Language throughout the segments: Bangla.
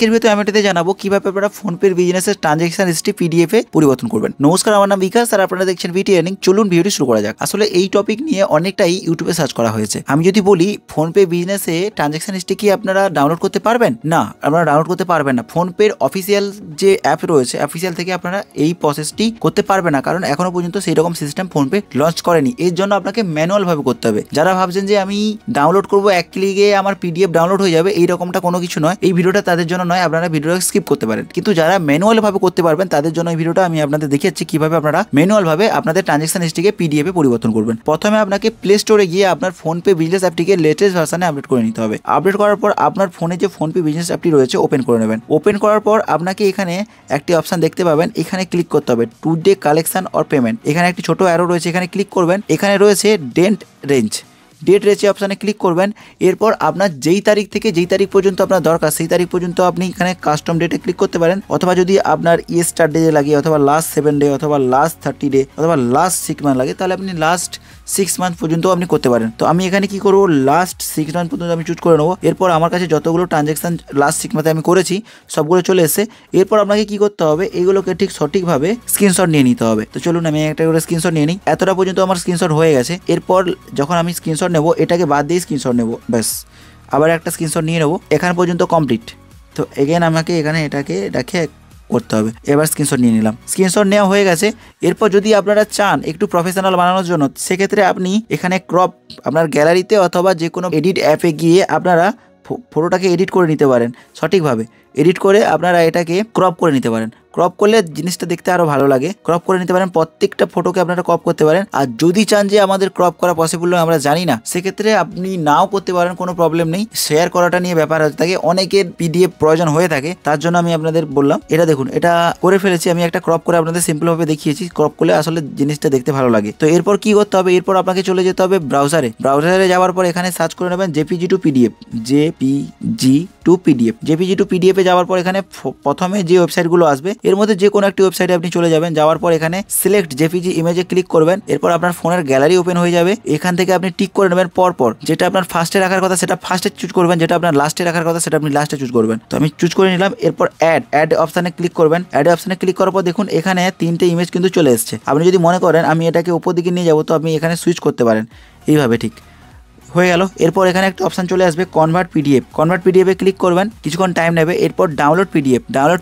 এর ভিতরে আমি এটাতে জানাবো কিভাবে আপনারা ফোনপে বিজনেসের ট্রানজাকশন হিস্ট্রি পিডিএফ এ পরিবর্তন করবেন। নমস্কার, আমার নাম বিকাশ আর আপনারা দেখছেন ভিটি আর্নিং। চলুন ভিডিওটি শুরু করা যাক। আসলে এই টপিক নিয়ে অনেকটাই ইউটিউবে সার্চ করা হয়েছে। আমি যদি বলি ফোনপে বিজনেসে ট্রানজাকশন হিস্ট্রি কি আপনারা ডাউনলোড করতে পারবেন? না, আপনারা ডাউনলোড করতে পারবেন না। ফোনপের অফিসিয়াল যে অ্যাপ রয়েছে, অফিসিয়াল থেকে আপনারা এই প্রসেসটি করতে পারবেন না, কারণ এখনো পর্যন্ত সেই রকম সিস্টেম ফোনপে লঞ্চ করেনি। এর জন্য আপনাকে ম্যানুয়াল ভাবে করতে হবে। যারা ভাবছেন যে আমি ডাউনলোড করবো, এক ক্লিকে আমার পিডিএফ ডাউনলোড হয়ে যাবে, এই রকমটা কোনো কিছু নয়। এই ভিডিওটা তাদের জন্য নয়, আপনারা ভিডিওটা স্কিপ করতে পারেন। কিন্তু যারা ম্যানুয়াল ভাবে করতে পারবেন তাদের জন্য এই ভিডিওটা আমি আপনাদের দেখাচ্ছি কিভাবে আপনারা ম্যানুয়াল ভাবে আপনাদের ট্রানজাকশন হিস্ট্রিকে পিডিএফ এ পরিবর্তন করবেন। প্রথমে আপনাকে প্লে স্টোরে গিয়ে আপনার ফোনপে বিজনেস অ্যাপটিকে লেটেস্ট ভার্সনে আপডেট করে নিতে হবে। আপডেট করার পর আপনার ফোনে যে ফোনপে বিজনেস অ্যাপটি রয়েছে ওপেন করে নেবেন। ওপেন করার পর আপনাকে এখানে একটি অপশন দেখতে পাবেন, এখানে ক্লিক করতে হবে টুডে কালেকশন অর পেমেন্ট। এখানে একটি ছোট অ্যারো রয়েছে, এখানে ক্লিক করবেন। এখানে রয়েছে ডেট রেঞ্জ অপশানে ক্লিক করবেন। এরপর আপনার যেই তারিখ থেকে যেই তারিখ পর্যন্ত আপনার দরকার সেই তারিখ পর্যন্ত আপনি এখানে কাস্টম ডেটে ক্লিক করতে পারেন, অথবা যদি আপনার স্টার্ট ডে লাগে, অথবা লাস্ট 7 ডে, অথবা লাস্ট 30 ডে, অথবা লাস্ট 6 মান্থ লাগে, তাহলে আপনি লাস্ট 6 মান্থ পর্যন্ত আপনি করতে পারেন। তো আমি এখানে কি করবো, লাস্ট 6 মান্থ পর্যন্ত আমি চুজ করে নেবো। এরপর আমার কাছে যতগুলো ট্রানজাকশন লাস্ট 6 মান্থে আমি করেছি সবগুলো চলে এসে। এরপর আপনাকে কি করতে হবে, এইগুলোকে ঠিক সঠিকভাবে স্ক্রিনশট নিয়ে নিতে হবে। তো চলুন আমি একটা করে স্ক্রিনশট নিয়ে নিই। এতটা পর্যন্ত আমার স্ক্রিনশট হয়ে গেছে। এরপর যখন আমি স্ক্রিনশট নেবো, এটাকে বাদ দিয়ে স্ক্রিনশট নেবো, ব্যাস আবার একটা স্ক্রিনশট নিয়ে নেবো। এখান পর্যন্ত কমপ্লিট। তো এগেন আমাকে এখানে এটাকে রেখে করতে হবে। এবার স্ক্রিনশট নিয়ে নিলাম, স্ক্রিনশট নেওয়া হয়ে গেছে। এরপর যদি আপনারা চান একটু প্রফেশনাল বানানোর জন্য, সেক্ষেত্রে আপনি এখানে ক্রপ আপনার গ্যালারিতে অথবা যে কোনো এডিট অ্যাপে গিয়ে আপনারা ফটোটাকে এডিট করে নিতে পারেন। সঠিকভাবে এডিট করে আপনারা এটাকে ক্রপ করে নিতে পারেন। ক্রপ করলে জিনিসটা দেখতে আরও ভালো লাগে। ক্রপ করে নিতে পারেন, প্রত্যেকটা ফটোকে আপনারা ক্রপ করতে পারেন। আর যদি চান যে আমাদের ক্রপ করা পসিবল নয়, আমরা জানি না, সেক্ষেত্রে আপনি নাও করতে পারেন, কোনো প্রবলেম নেই। শেয়ার করাটা নিয়ে ব্যাপার হতে থাকে, অনেকের পিডিএফ প্রয়োজন হয়ে থাকে, তার জন্য আমি আপনাদের বললাম। এটা দেখুন, এটা করে ফেলেছি আমি। একটা ক্রপ করে আপনাদের সিম্পলভাবে দেখিয়েছি। ক্রপ করলে আসলে জিনিসটা দেখতে ভালো লাগে। তো এরপর কি করতে হবে, এরপর আপনাকে চলে যেতে হবে ব্রাউজারে যাওয়ার পর এখানে সার্চ করে নেবেন JPG to PDF. JPG to পিডিএফে যাওয়ার পর এখানে প্রথমে যে ওয়েবসাইটগুলো আসবে এর মধ্যে যে কোনো একটি ওয়েবসাইটে আপনি চলে যাবেন। যাওয়ার পর এখানে সিলেক্ট জেপিজি ইমেজে ক্লিক করবেন। এরপর আপনার ফোনের গ্যালারি ওপেন হয়ে যাবে। এখান থেকে আপনি টিক করে নেবেন পরপর। যেটা আপনার ফার্স্টে রাখার কথা সেটা ফার্স্টে চুজ করবেন, যেটা আপনার লাস্টে রাখার কথা সেটা আপনি লাস্টে চুজ করবেন। তো আমি চুজ করে নিলাম। এরপর অ্যাড অপশানে ক্লিক করবেন। অ্যাড অপশানে ক্লিক করার পর দেখুন এখানে 3টে ইমেজ কিন্তু চলে এসছে। আপনি যদি মনে করেন আমি এটাকে উপর দিকে নিয়ে যাবো, তো আপনি এখানে সুইচ করতে পারেন এইভাবে। ঠিক হয়ে গেল। এরপর এখানে একটা অপশন চলে আসবে কনভার্ট পিডিএফে ক্লিক করবেন, কিছুক্ষণ টাইম নেবে। এরপর ডাউনলোড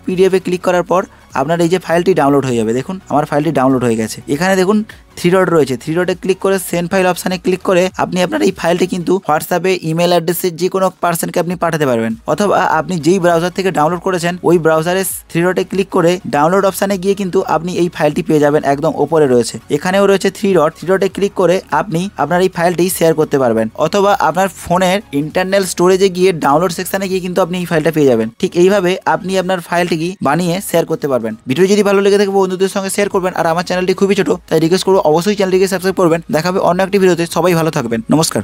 পিডিএফে ক্লিক করার পর আপনার এই যে ফাইলটি ডাউনলোড হয়ে যাবে। দেখুন আমার ফাইলটি ডাউনলোড হয়ে গেছে। এখানে দেখুন 3 ডট রয়েছে, 3 ডটে ক্লিক করে সেন্ড ফাইল অপশানে ক্লিক করে আপনি আপনার এই ফাইলটি কিন্তু হোয়াটসঅ্যাপে ইমেল অ্যাড্রেসে যে কোনো পার্সনকে আপনি পাঠাতে পারবেন, অথবা আপনি যেই ব্রাউজার থেকে ডাউনলোড করেছেন ওই ব্রাউজারে 3 ডটে ক্লিক করে ডাউনলোড অপশানে গিয়ে কিন্তু আপনি এই ফাইলটি পেয়ে যাবেন। একদম ওপরে রয়েছে, এখানেও রয়েছে 3 ডটে ক্লিক করে আপনি আপনার এই ফাইলটি শেয়ার করতে পারবেন, অথবা আপনার ফোনের ইন্টারনাল স্টোরেজে গিয়ে ডাউনলোড সেকশনে গিয়ে কিন্তু আপনি এই ফাইলটা পেয়ে যাবেন। ঠিক এইভাবে আপনি আপনার ফাইলটি বানিয়ে শেয়ার করতে পারবেন। ভিডিও যদি ভালো লেগে থাকে বন্ধুদের সঙ্গে শেয়ার করবেন। আর আমার চ্যানেলটি খুবই ছোট, তাই রিকোয়েস্ট করবো অবশ্যই চ্যানেলটিকে সাবস্ক্রাইব করবেন। দেখা হবে অন্য একটি ভিডিওতে। সবাই ভালো থাকবেন, নমস্কার।